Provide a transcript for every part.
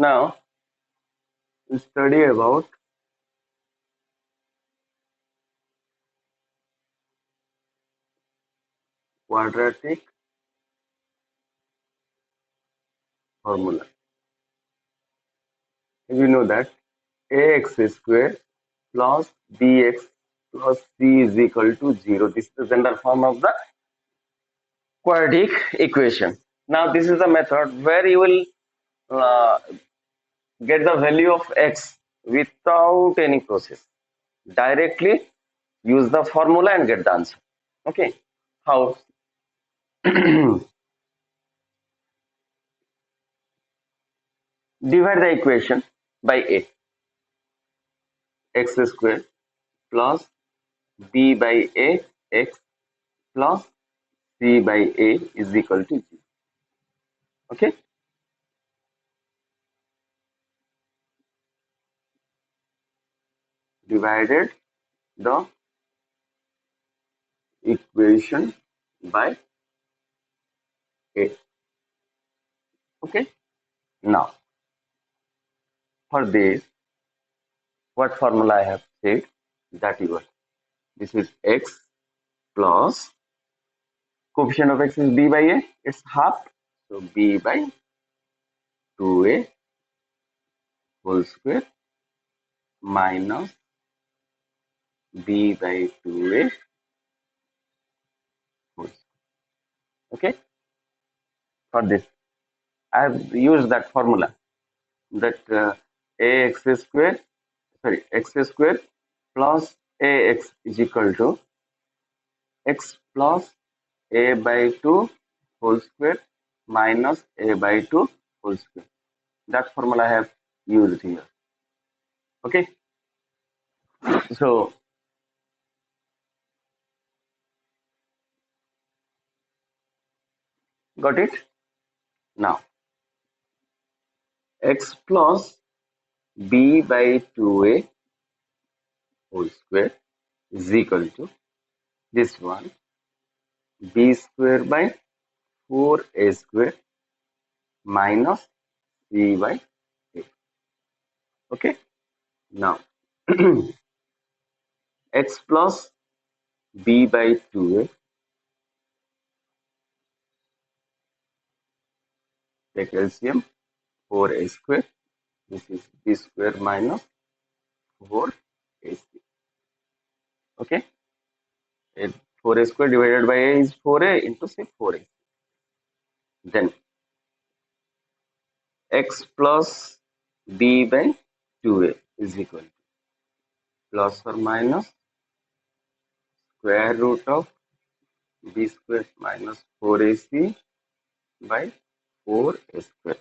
Now we study about quadratic formula. You know that ax square plus bx plus c is equal to 0. This is the general form of the quadratic equation. Now this is the method where you will uh, get the value of x without any process. Directly use the formula and get the answer. Okay. How? Divide the equation by a. X square plus b by a x plus c by a is equal to 0. Okay. Divided the equation by a. Okay. Now, for this, what formula I have said that you got. This is x plus coefficient of x is b by a. It's half. So b by 2a whole square minus b by 2a whole square. Okay. For this, I have used that formula that ax square, sorry, x square plus ax is equal to x plus a by 2 whole square minus a by 2 whole square. That formula I have used here. Okay. So got it? Now x plus b by 2a whole square is equal to this one b square by 4a square minus c by a. Okay. Now x plus b by 2a, take LCM, 4a square. This is b square minus 4ac. Okay. 4a square divided by a is 4a into say 4a. Then x plus b by 2a is equal to plus or minus square root of b square minus 4ac by 4a square.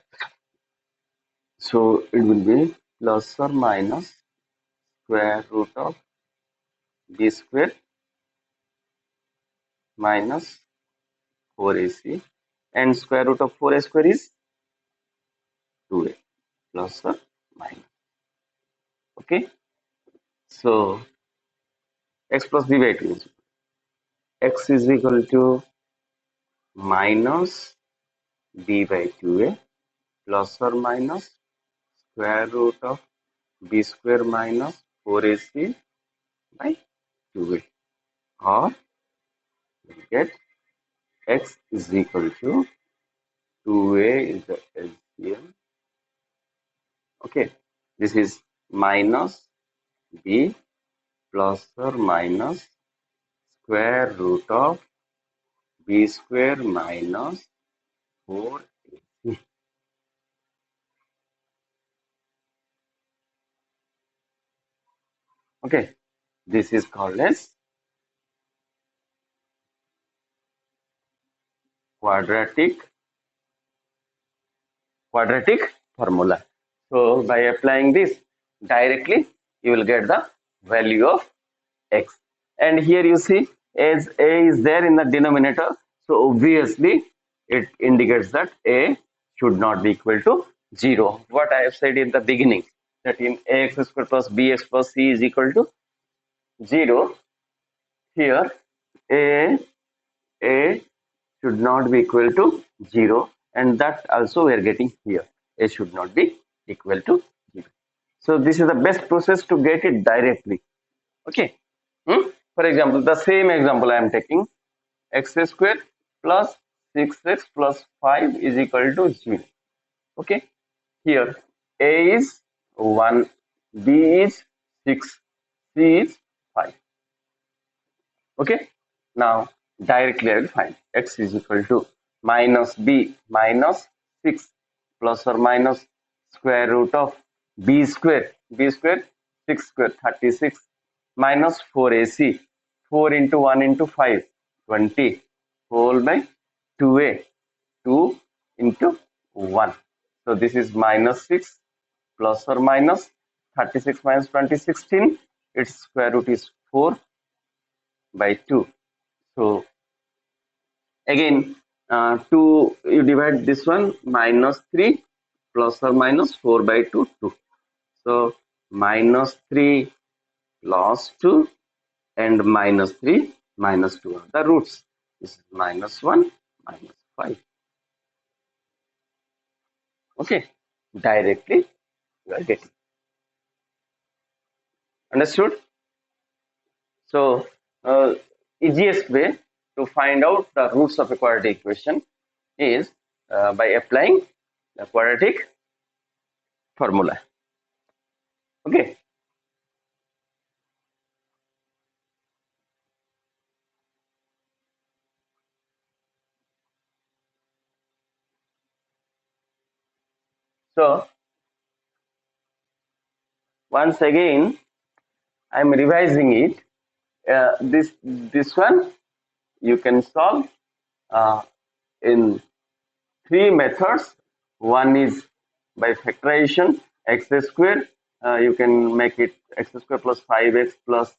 So it will be plus or minus square root of b square minus 4ac, and square root of 4a square is 2a, plus or minus. Okay. So x plus b by 2 is x is equal to minus b by 2a plus or minus square root of b square minus 4ac by 2a, or we get x is equal to 2a is the LCM. Okay, this is minus b plus or minus square root of b square minus 4ac. Okay, this is called as quadratic formula. So by applying this directly, you will get the value of x. And here you see, as a is there in the denominator, so obviously it indicates that a should not be equal to 0. What I have said in the beginning, that in ax square plus bx plus c is equal to 0, here a should not be equal to 0, and that also we are getting here, a should not be equal to 0. So this is the best process to get it directly. Okay. For example, the same example I am taking, x square plus 6x plus 5 is equal to 0. Okay. Here a is 1, b is 6, c is 5. Okay. Now directly I will find x is equal to minus b minus 6 plus or minus square root of b square, 6 square 36 minus 4ac, 4 into 1 into 5 20 whole by 2a, 2 into 1. So this is minus 6 plus or minus 36 minus 20 16. Its square root is 4 by 2. So again, 2, you divide this one, minus 3 plus or minus 4 by 2, 2. So minus 3 plus 2 and minus 3 minus 2 are the roots. This is minus 1 minus 5. Okay, directly you are getting. Understood? So easiest way to find out the roots of a quadratic equation is by applying the quadratic formula. Okay. So once again, I am revising it. This one you can solve in 3 methods. One is by factorization, x square. You can make it x square plus 5x plus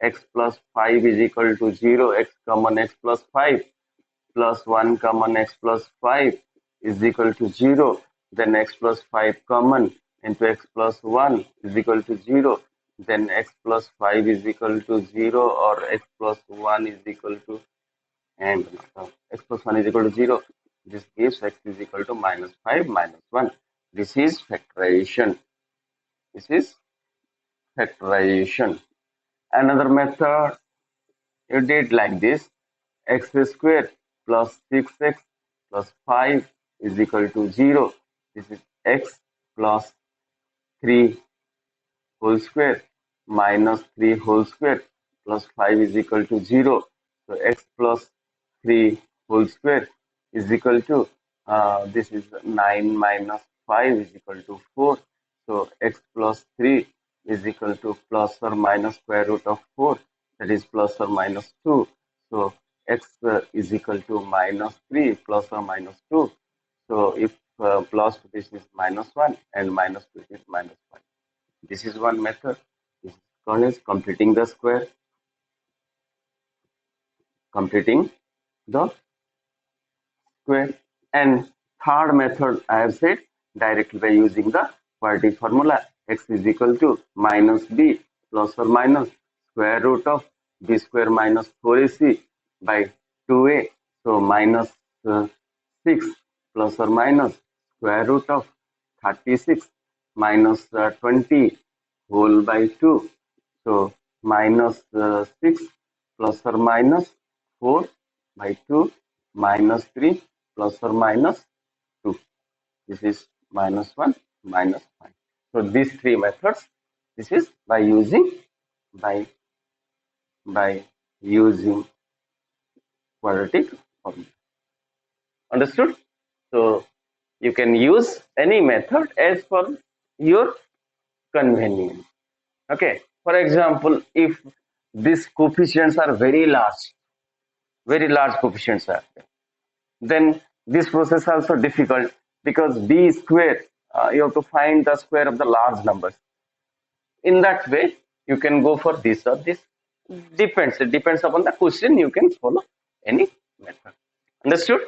x plus 5 is equal to 0, x common x plus 5 plus 1 common x plus 5 is equal to 0. Then x plus 5 common into x plus 1 is equal to 0. Then x plus 5 is equal to 0 or x plus 1 is equal to, and x plus 1 is equal to 0. This gives x is equal to minus 5 minus 1. This is factorization. This is factorization. Another method you did like this, x square plus 6x plus 5 is equal to 0. This is x plus 3 whole square minus 3 whole square plus 5 is equal to 0. So x plus 3 whole square is equal to, this is 9 minus 5 is equal to 4. So x plus 3 is equal to plus or minus square root of 4, that is plus or minus 2. So x is equal to minus 3 plus or minus 2. So if plus this is minus 1 and minus 2 is minus 5. This is one method. This is called as completing the square. Completing the square. And third method I have said, directly by using the quadratic formula, x is equal to minus b plus or minus square root of b square minus 4ac by 2a. So minus 6 plus or minus square root of 36 minus 20 whole by 2. So minus 6 plus or minus 4 by 2 minus 3 plus or minus 2. This is minus 1 minus 5. So these three methods, this is by using by using quadratic formula. Understood? So you can use any method as per your convenience. Okay. For example, if these coefficients are very large coefficients are there, then this process is also difficult, because b square, you have to find the square of the large numbers. In that way, you can go for this or this. It depends upon the question. You can follow any method. Understood?